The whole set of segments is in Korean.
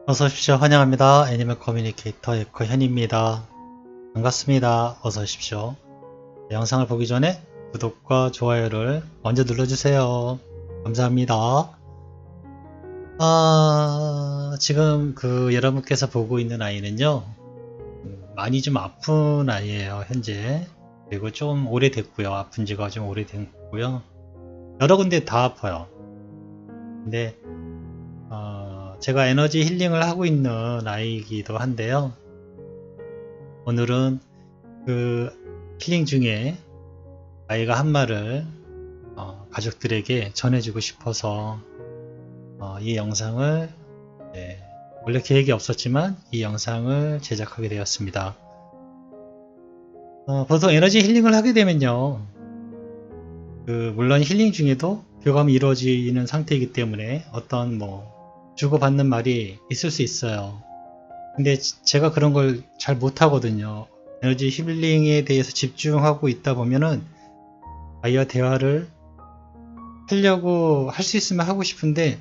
어서 오십시오. 환영합니다. 애니멀 커뮤니케이터 에코현입니다. 반갑습니다. 어서 오십시오. 영상을 보기 전에 구독과 좋아요를 먼저 눌러주세요. 감사합니다. 지금 여러분께서 보고 있는 아이는요, 많이 좀 아픈 아이예요, 현재. 그리고 좀 오래됐고요. 아픈 지가 좀 오래됐고요. 여러 군데 다 아파요. 근데 제가 에너지 힐링을 하고 있는 아이이기도 한데요. 오늘은 힐링 중에 아이가 한 말을 가족들에게 전해주고 싶어서 이 영상을 원래 계획이 없었지만 이 영상을 제작하게 되었습니다. 보통 에너지 힐링을 하게 되면요, 물론 힐링 중에도 교감이 이루어지는 상태이기 때문에 어떤 주고받는 말이 있을 수 있어요. 근데 제가 그런 걸 잘 못하거든요. 에너지 힐링에 대해서 집중하고 있다 보면은 아이와 대화를 하려고 할 수 있으면 하고 싶은데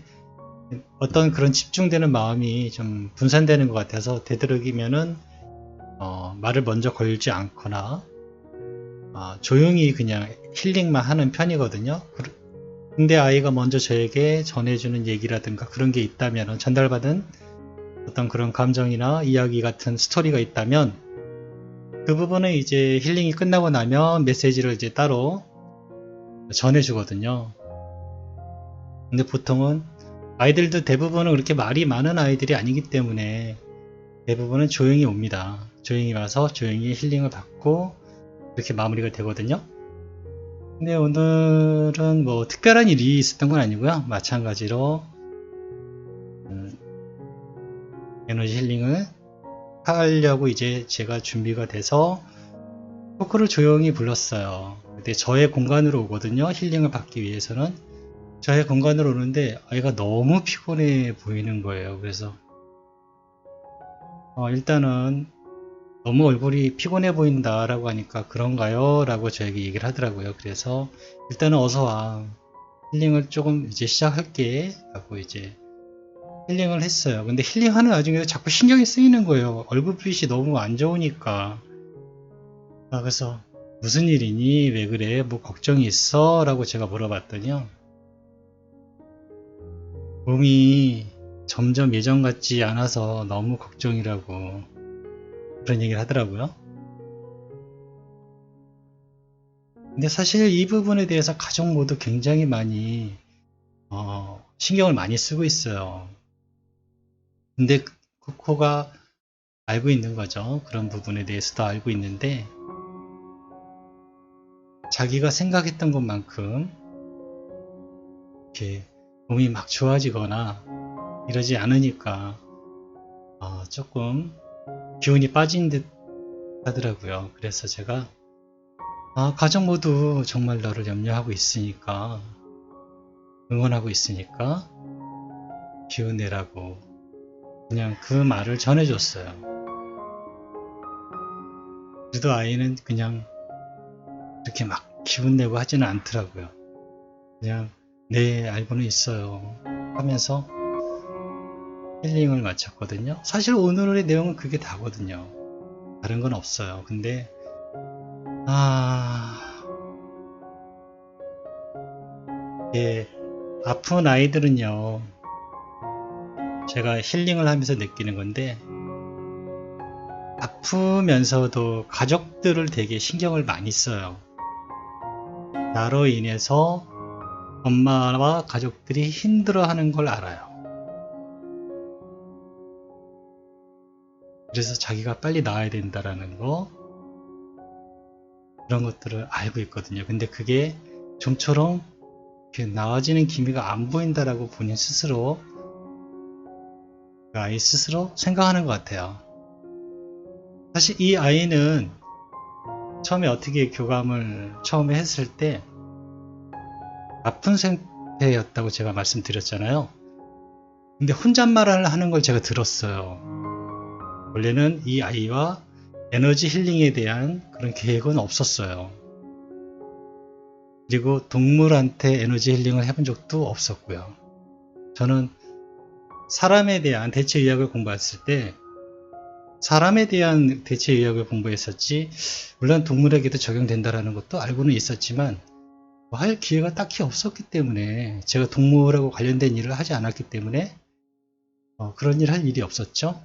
어떤 그런 집중되는 마음이 좀 분산되는 것 같아서 되도록이면은 말을 먼저 걸지 않거나 조용히 그냥 힐링만 하는 편이거든요. 근데 아이가 먼저 저에게 전해주는 얘기라든가 그런 게 있다면, 전달받은 어떤 그런 감정이나 이야기 같은 스토리가 있다면 그 부분은 이제 힐링이 끝나고 나면 메시지를 이제 따로 전해주거든요. 근데 보통은 아이들도 대부분은 그렇게 말이 많은 아이들이 아니기 때문에 대부분은 조용히 옵니다. 조용히 와서 조용히 힐링을 받고 이렇게 마무리가 되거든요. 근데 오늘은 특별한 일이 있었던 건 아니고요. 마찬가지로 에너지 힐링을 하려고 이제 제가 준비가 돼서 토크를 조용히 불렀어요. 근데 저의 공간으로 오거든요. 힐링을 받기 위해서는 저의 공간으로 오는데 아이가 너무 피곤해 보이는 거예요. 그래서 일단은 너무 얼굴이 피곤해 보인다 라고 하니까 그런가요? 라고 저에게 얘기를 하더라고요. 그래서 일단은 어서 와, 힐링을 조금 이제 시작할게 라고 이제 힐링을 했어요. 근데 힐링하는 와중에 자꾸 신경이 쓰이는 거예요. 얼굴빛이 너무 안 좋으니까. 그래서 무슨 일이니? 왜 그래? 뭐 걱정이 있어? 라고 제가 물어봤더니요, 몸이 점점 예전 같지 않아서 너무 걱정이라고 그런 얘기를 하더라고요. 근데 사실 이 부분에 대해서 가족 모두 굉장히 많이 신경을 많이 쓰고 있어요. 근데 코코가 알고 있는 거죠. 그런 부분에 대해서도 알고 있는데 자기가 생각했던 것만큼 이렇게 몸이 막 좋아지거나 이러지 않으니까 조금 기운이 빠진 듯 하더라고요. 그래서 제가 가족 모두 정말 너를 염려하고 있으니까, 응원하고 있으니까 기운 내라고 그냥 그 말을 전해줬어요. 그래도 아이는 그냥 이렇게 막 기운 내고 하지는 않더라고요. 그냥 네, 알고는 있어요 하면서 힐링을 마쳤거든요. 사실 오늘의 내용은 그게 다거든요. 다른 건 없어요. 근데 예, 아픈 아이들은요, 제가 힐링을 하면서 느끼는 건데, 아프면서도 가족들을 되게 신경을 많이 써요. 나로 인해서 엄마와 가족들이 힘들어하는 걸 알아요. 그래서 자기가 빨리 나아야 된다라는 거, 그런 것들을 알고 있거든요. 근데 그게 좀처럼 나아지는 기미가 안 보인다라고 본인 스스로, 그 아이 스스로 생각하는 것 같아요. 사실 이 아이는 처음에 어떻게 교감을 처음에 했을 때 아픈 상태였다고 제가 말씀드렸잖아요. 근데 혼잣말을 하는 걸 제가 들었어요. 원래는 이 아이와 에너지 힐링에 대한 그런 계획은 없었어요. 그리고 동물한테 에너지 힐링을 해본 적도 없었고요. 저는 사람에 대한 대체의학을 공부했을 때 사람에 대한 대체의학을 공부했었지, 물론 동물에게도 적용된다라는 것도 알고는 있었지만 뭐 할 기회가 딱히 없었기 때문에, 제가 동물하고 관련된 일을 하지 않았기 때문에 그런 일 할 일이 없었죠.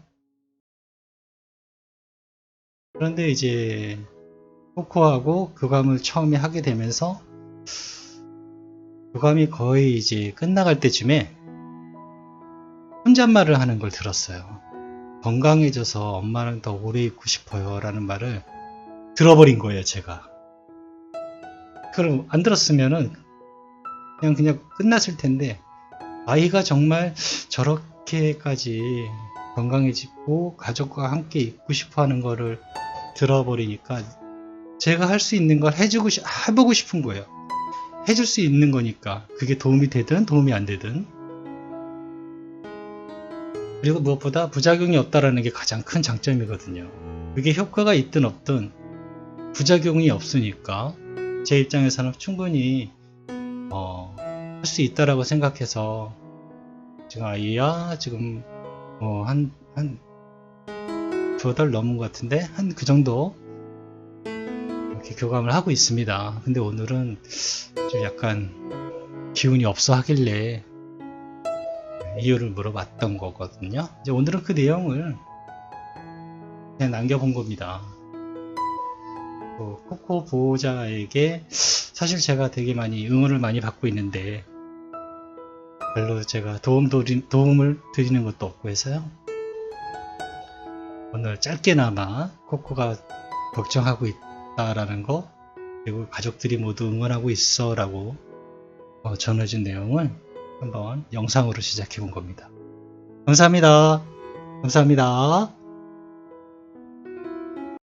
그런데 이제 코코하고 교감을 처음에 하게 되면서 교감이 거의 이제 끝나갈 때쯤에 혼잣말을 하는 걸 들었어요. 건강해져서 엄마랑 더 오래 있고 싶어요 라는 말을 들어버린 거예요, 제가. 그럼 안 들었으면은 그냥 끝났을 텐데, 아이가 정말 저렇게까지 건강해지고 가족과 함께 있고 싶어 하는 거를 들어버리니까 제가 할 수 있는 걸 해보고 싶은 거예요. 해줄 수 있는 거니까, 그게 도움이 되든 도움이 안 되든. 그리고 무엇보다 부작용이 없다라는 게 가장 큰 장점이거든요. 그게 효과가 있든 없든 부작용이 없으니까 제 입장에서는 충분히 할 수 있다라고 생각해서, 지금 아이야 지금 한 두어 달 넘은 것 같은데 한 그 정도 이렇게 교감을 하고 있습니다. 근데 오늘은 좀 약간 기운이 없어 하길래 이유를 물어봤던 거거든요. 이제 오늘은 그 내용을 그냥 남겨본 겁니다. 코코 보호자에게 사실 제가 되게 많이 응원을 많이 받고 있는데 별로 제가 도움을 드리는 것도 없고 해서요. 오늘 짧게나마 코코가 걱정하고 있다라는 거, 그리고 가족들이 모두 응원하고 있어 라고 전해준 내용을 한번 영상으로 시작해 본 겁니다. 감사합니다. 감사합니다.